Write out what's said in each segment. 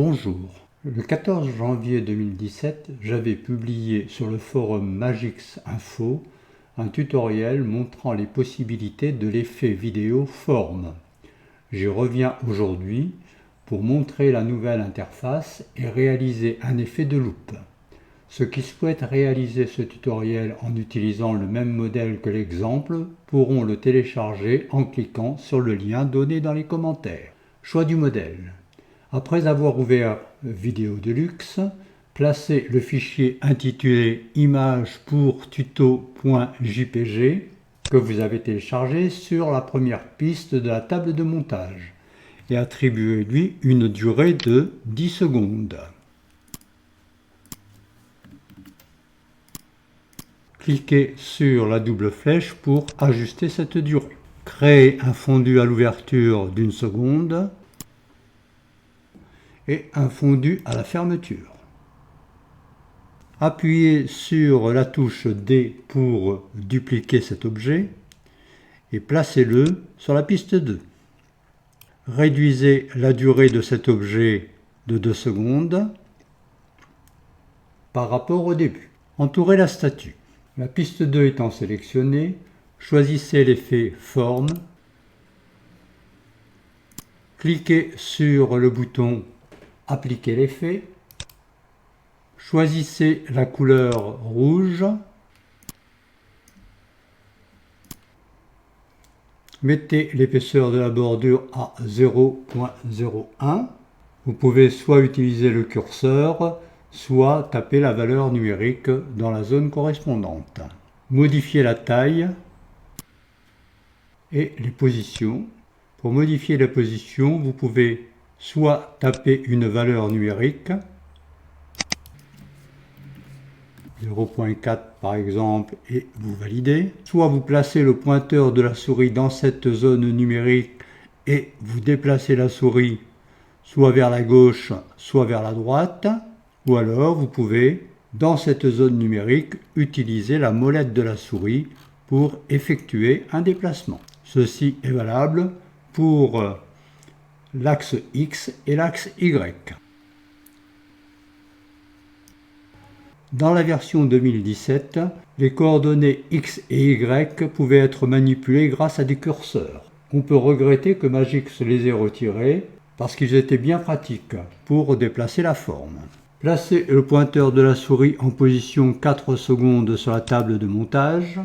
Bonjour. Le 14 janvier 2017, j'avais publié sur le forum Magix Info un tutoriel montrant les possibilités de l'effet vidéo forme. J'y reviens aujourd'hui pour montrer la nouvelle interface et réaliser un effet de loupe. Ceux qui souhaitent réaliser ce tutoriel en utilisant le même modèle que l'exemple pourront le télécharger en cliquant sur le lien donné dans les commentaires. Choix du modèle. Après avoir ouvert Vidéo Deluxe, placez le fichier intitulé Images pour tuto.jpg que vous avez téléchargé sur la première piste de la table de montage et attribuez-lui une durée de 10 secondes. Cliquez sur la double flèche pour ajuster cette durée. Créez un fondu à l'ouverture d'1 seconde et un fondu à la fermeture. Appuyez sur la touche D pour dupliquer cet objet et placez-le sur la piste 2. Réduisez la durée de cet objet de 2 secondes par rapport au début. Entourez la statue. La piste 2 étant sélectionnée, choisissez l'effet forme. Cliquez sur le bouton Appliquer l'effet. Choisissez la couleur rouge. Mettez l'épaisseur de la bordure à 0.01. Vous pouvez soit utiliser le curseur, soit taper la valeur numérique dans la zone correspondante. Modifiez la taille et les positions. Pour modifier la position, vous pouvez soit taper une valeur numérique, 0.4 par exemple, et vous validez. Soit vous placez le pointeur de la souris dans cette zone numérique et vous déplacez la souris soit vers la gauche, soit vers la droite. Ou alors vous pouvez, dans cette zone numérique, utiliser la molette de la souris pour effectuer un déplacement. Ceci est valable pour l'axe X et l'axe Y. Dans la version 2017, les coordonnées X et Y pouvaient être manipulées grâce à des curseurs. On peut regretter que Magix les ait retirés parce qu'ils étaient bien pratiques pour déplacer la forme. Placez le pointeur de la souris en position 4 secondes sur la table de montage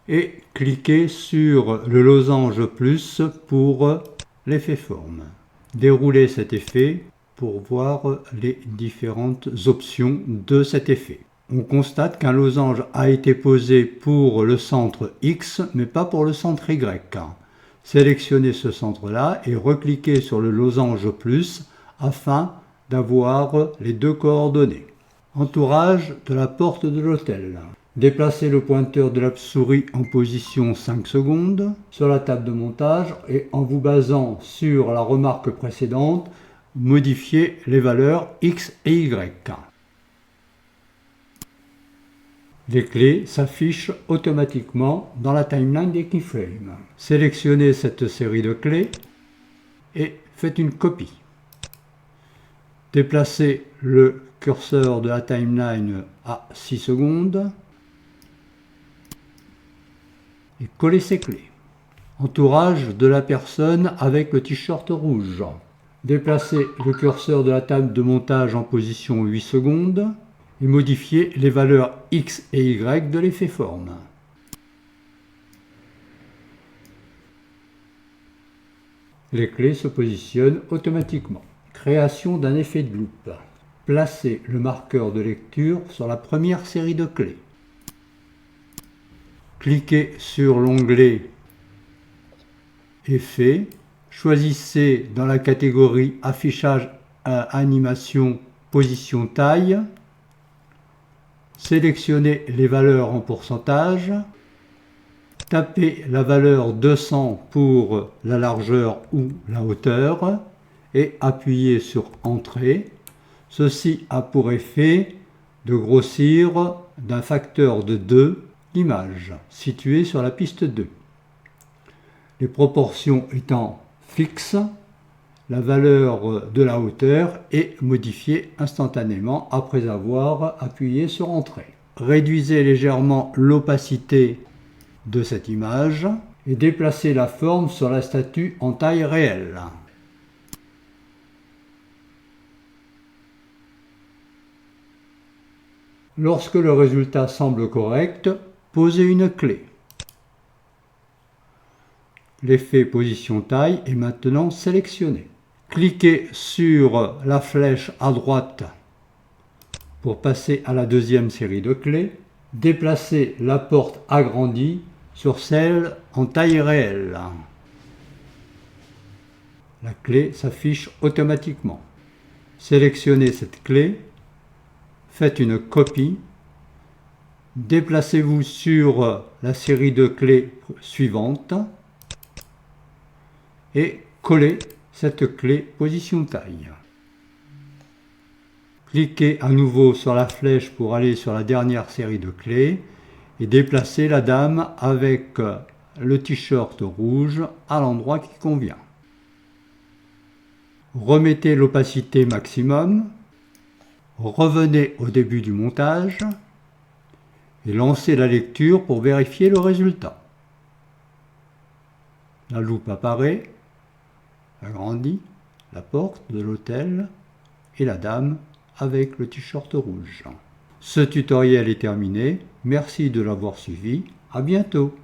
et cliquez sur le losange plus pour l'effet forme. Déroulez cet effet pour voir les différentes options de cet effet. On constate qu'un losange a été posé pour le centre X, mais pas pour le centre Y. Sélectionnez ce centre-là et recliquez sur le losange plus afin d'avoir les deux coordonnées. Entourage de la porte de l'hôtel. Déplacez le pointeur de la souris en position 5 secondes sur la table de montage et en vous basant sur la remarque précédente, modifiez les valeurs X et Y. Les clés s'affichent automatiquement dans la timeline des keyframes. Sélectionnez cette série de clés et faites une copie. Déplacez le curseur de la timeline à 6 secondes et collez ces clés. Entourage de la personne avec le t-shirt rouge. Déplacez le curseur de la table de montage en position 8 secondes et modifiez les valeurs X et Y de l'effet forme. Les clés se positionnent automatiquement. Création d'un effet de loupe. Placez le marqueur de lecture sur la première série de clés. Cliquez sur l'onglet Effets. Choisissez dans la catégorie Affichage animation position taille. Sélectionnez les valeurs en pourcentage. Tapez la valeur 200 pour la largeur ou la hauteur et appuyez sur Entrée. Ceci a pour effet de grossir d'un facteur de 2 l'image située sur la piste 2. Les proportions étant fixes, la valeur de la hauteur est modifiée instantanément après avoir appuyé sur Entrée. Réduisez légèrement l'opacité de cette image et déplacez la forme sur la statue en taille réelle. Lorsque le résultat semble correct, posez une clé. L'effet position taille est maintenant sélectionné. Cliquez sur la flèche à droite pour passer à la deuxième série de clés. Déplacez la porte agrandie sur celle en taille réelle. La clé s'affiche automatiquement. Sélectionnez cette clé, faites une copie, déplacez-vous sur la série de clés suivante et collez cette clé position taille. Cliquez à nouveau sur la flèche pour aller sur la dernière série de clés et déplacez la dame avec le t-shirt rouge à l'endroit qui convient. Remettez l'opacité maximum, revenez au début du montage et lancez la lecture pour vérifier le résultat. La loupe apparaît, agrandit la porte de l'hôtel et la dame avec le t-shirt rouge. Ce tutoriel est terminé, merci de l'avoir suivi, à bientôt.